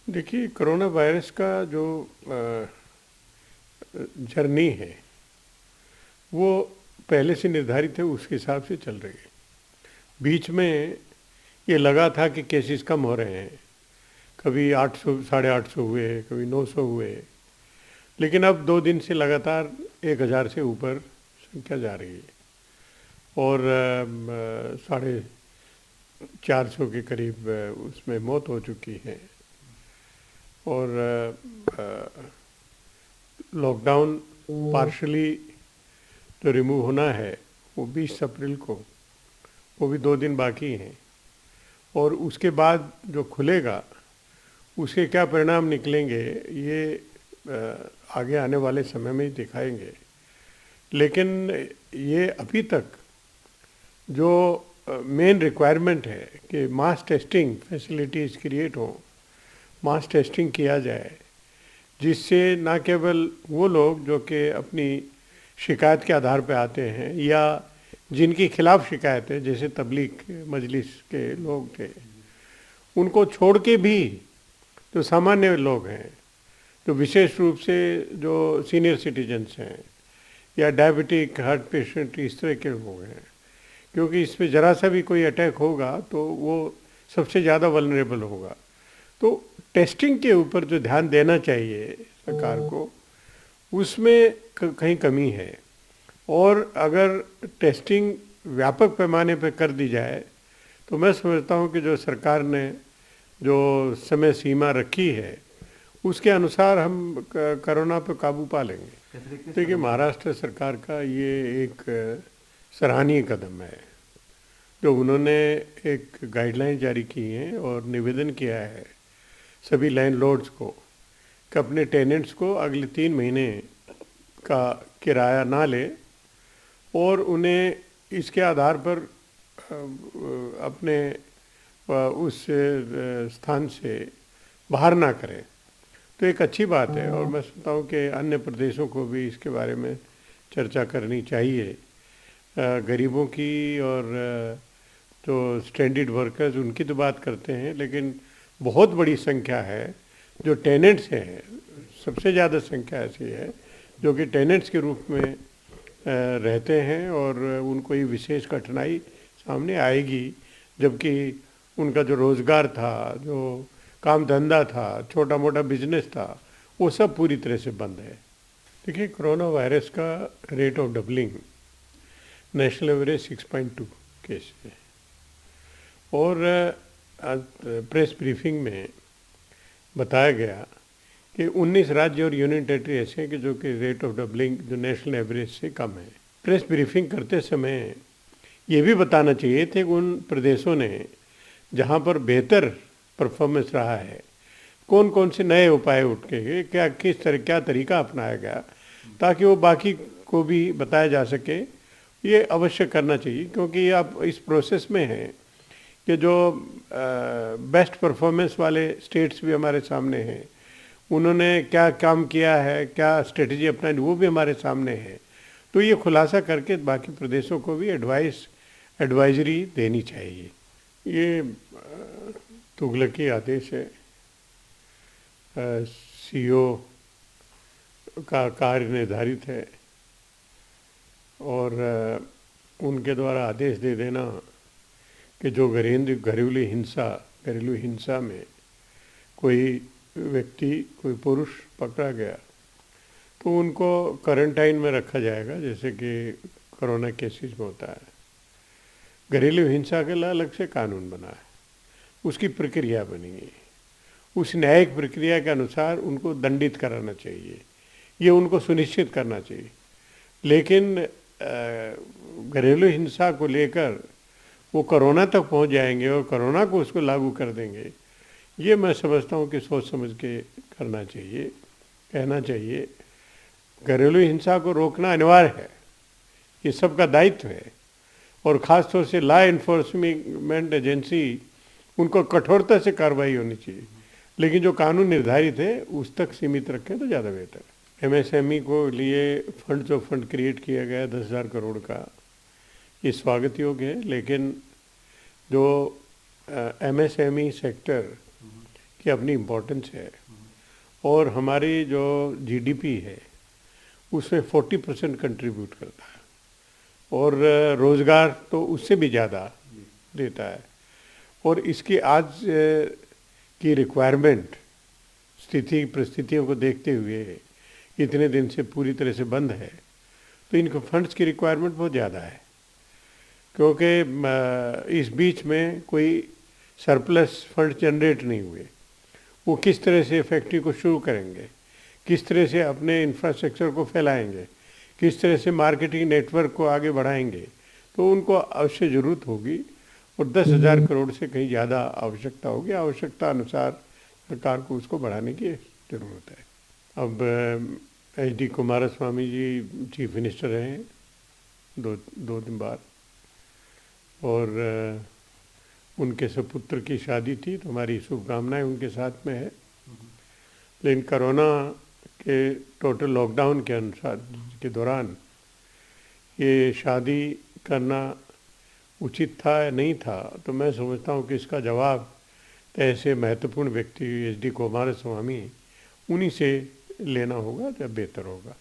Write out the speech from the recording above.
देखिए, corona virus का जो जर्नी है वो पहले से निर्धारित है, उसके हिसाब से चल रही है। बीच में ये लगा था कि केसेस कम हो रहे हैं, कभी 800 850 हुए, कभी 900 हुए, लेकिन अब 2 दिन से लगातार 1000 से ऊपर संख्या जा रही है और 450 के करीब उसमें मौत हो चुकी है। और लॉकडाउन पार्शली जो रिमूव होना है वो 20 अप्रैल को, वो भी 2 दिन बाकी हैं। और उसके बाद जो खुलेगा उसके क्या परिणाम निकलेंगे ये आगे आने वाले समय में ही दिखाएंगे। लेकिन ये अभी तक जो मेन रिक्वायरमेंट है कि मास टेस्टिंग फैसिलिटीज़ क्रिएट हो, मास टेस्टिंग किया जाए, जिससे न केवल वो लोग जो कि अपनी शिकायत के आधार पर आते हैं या जिनके खिलाफ शिकायत है, जैसे तबलीग मजलिस के लोग थे, उनको छोड़ के भी जो सामान्य लोग हैं, जो विशेष रूप से जो सीनियर सिटीजन्स हैं या डायबिटिक हार्ट पेशेंट, इस तरह के लोग हैं, क्योंकि इसमें ज़रा सा भी कोई अटैक होगा तो वो सबसे ज़्यादा वल्नरेबल होगा। तो टेस्टिंग के ऊपर जो ध्यान देना चाहिए सरकार को, उसमें कहीं कमी है। और अगर टेस्टिंग व्यापक पैमाने पर कर दी जाए तो मैं समझता हूँ कि जो सरकार ने जो समय सीमा रखी है उसके अनुसार हम कोरोना पर काबू पा लेंगे। देखिए, महाराष्ट्र सरकार का ये एक सराहनीय कदम है जो उन्होंने एक गाइडलाइन जारी की है और निवेदन किया है सभी लैंडलॉर्ड्स को कि अपने टेनेंट्स को अगले 3 महीने का किराया ना ले और उन्हें इसके आधार पर अपने उस स्थान से बाहर ना करें। तो एक अच्छी बात है और मैं सोचता हूँ कि अन्य प्रदेशों को भी इसके बारे में चर्चा करनी चाहिए। गरीबों की और जो स्टैंडर्ड वर्कर्स, उनकी तो बात करते हैं, लेकिन बहुत बड़ी संख्या है जो टेनेंट्स हैं। सबसे ज़्यादा संख्या ऐसी है जो कि टेनेंट्स के रूप में रहते हैं और उनको ये विशेष कठिनाई सामने आएगी, जबकि उनका जो रोज़गार था, जो काम धंधा था, छोटा मोटा बिजनेस था, वो सब पूरी तरह से बंद है। देखिए, कोरोना वायरस का rate of doubling national average 6.2 case है और प्रेस ब्रीफिंग में बताया गया कि 19 राज्य और यूनियन टेरिटरी ऐसे हैं कि जो कि रेट ऑफ डबलिंग जो नेशनल एवरेज से कम है। प्रेस ब्रीफिंग करते समय ये भी बताना चाहिए थे कि उन प्रदेशों ने जहाँ पर बेहतर परफॉर्मेंस रहा है, कौन कौन से नए उपाय उठे, क्या किस तरह क्या तरीका अपनाया गया, ताकि वो बाकी को भी बताया जा सके। ये अवश्य करना चाहिए, क्योंकि आप इस प्रोसेस में हैं कि जो बेस्ट परफॉर्मेंस वाले स्टेट्स भी हमारे सामने हैं, उन्होंने क्या काम किया है, क्या स्ट्रेटजी अपनाई, वो भी हमारे सामने है। तो ये खुलासा करके बाकी प्रदेशों को भी एडवाइजरी देनी चाहिए। ये तुगलकी आदेश है, सीओ का कार्य निर्धारित है और उनके द्वारा आदेश दे देना कि जो घरेलू हिंसा में कोई व्यक्ति, कोई पुरुष पकड़ा गया तो उनको क्वारंटाइन में रखा जाएगा, जैसे कि कोरोना केसेस में होता है। घरेलू हिंसा के लिए अलग से कानून बना है, उसकी प्रक्रिया बनेगी, उस न्यायिक प्रक्रिया के अनुसार उनको दंडित कराना चाहिए, ये उनको सुनिश्चित करना चाहिए। लेकिन घरेलू हिंसा को लेकर वो कोरोना तक पहुंच जाएंगे और कोरोना को उसको लागू कर देंगे, ये मैं समझता हूँ कि सोच समझ के करना चाहिए, कहना चाहिए। घरेलू हिंसा को रोकना अनिवार्य है, ये सबका दायित्व है और ख़ास तौर से लॉ इन्फोर्समेंट एजेंसी, उनको कठोरता से कार्रवाई होनी चाहिए, लेकिन जो कानून निर्धारित है उस तक सीमित रखें तो ज़्यादा बेहतर है। एमएसएमई को लिए फंड क्रिएट किया गया 10,000 करोड़ का, ये स्वागत योग्य है। लेकिन जो एमएसएमई सेक्टर की अपनी इम्पोर्टेंस है। और हमारी जो जीडीपी है उसमें 40% कंट्रीब्यूट करता है, और रोज़गार तो उससे भी ज़्यादा देता है। और इसकी आज की रिक्वायरमेंट, स्थिति परिस्थितियों को देखते हुए इतने दिन से पूरी तरह से बंद है, तो इनको फंड्स की रिक्वायरमेंट बहुत ज़्यादा है, क्योंकि इस बीच में कोई सरप्लस फंड जनरेट नहीं हुए। वो किस तरह से फैक्ट्री को शुरू करेंगे, किस तरह से अपने इंफ्रास्ट्रक्चर को फैलाएंगे, किस तरह से मार्केटिंग नेटवर्क को आगे बढ़ाएंगे, तो उनको अवश्य ज़रूरत होगी। और 10,000 करोड़ से कहीं ज़्यादा आवश्यकता होगी। आवश्यकता अनुसार सरकार को उसको बढ़ाने की ज़रूरत है। अब HD कुमारस्वामी जी चीफ मिनिस्टर हैं दो दिन बाद, और उनके सपुत्र की शादी थी, तो हमारी शुभकामनाएं उनके साथ में है। लेकिन कोरोना के टोटल लॉकडाउन के अनुसार के दौरान ये शादी करना उचित था या नहीं था, तो मैं समझता हूँ कि इसका जवाब ऐसे महत्वपूर्ण व्यक्ति HD कुमारस्वामी उन्हीं से लेना होगा, जब बेहतर होगा।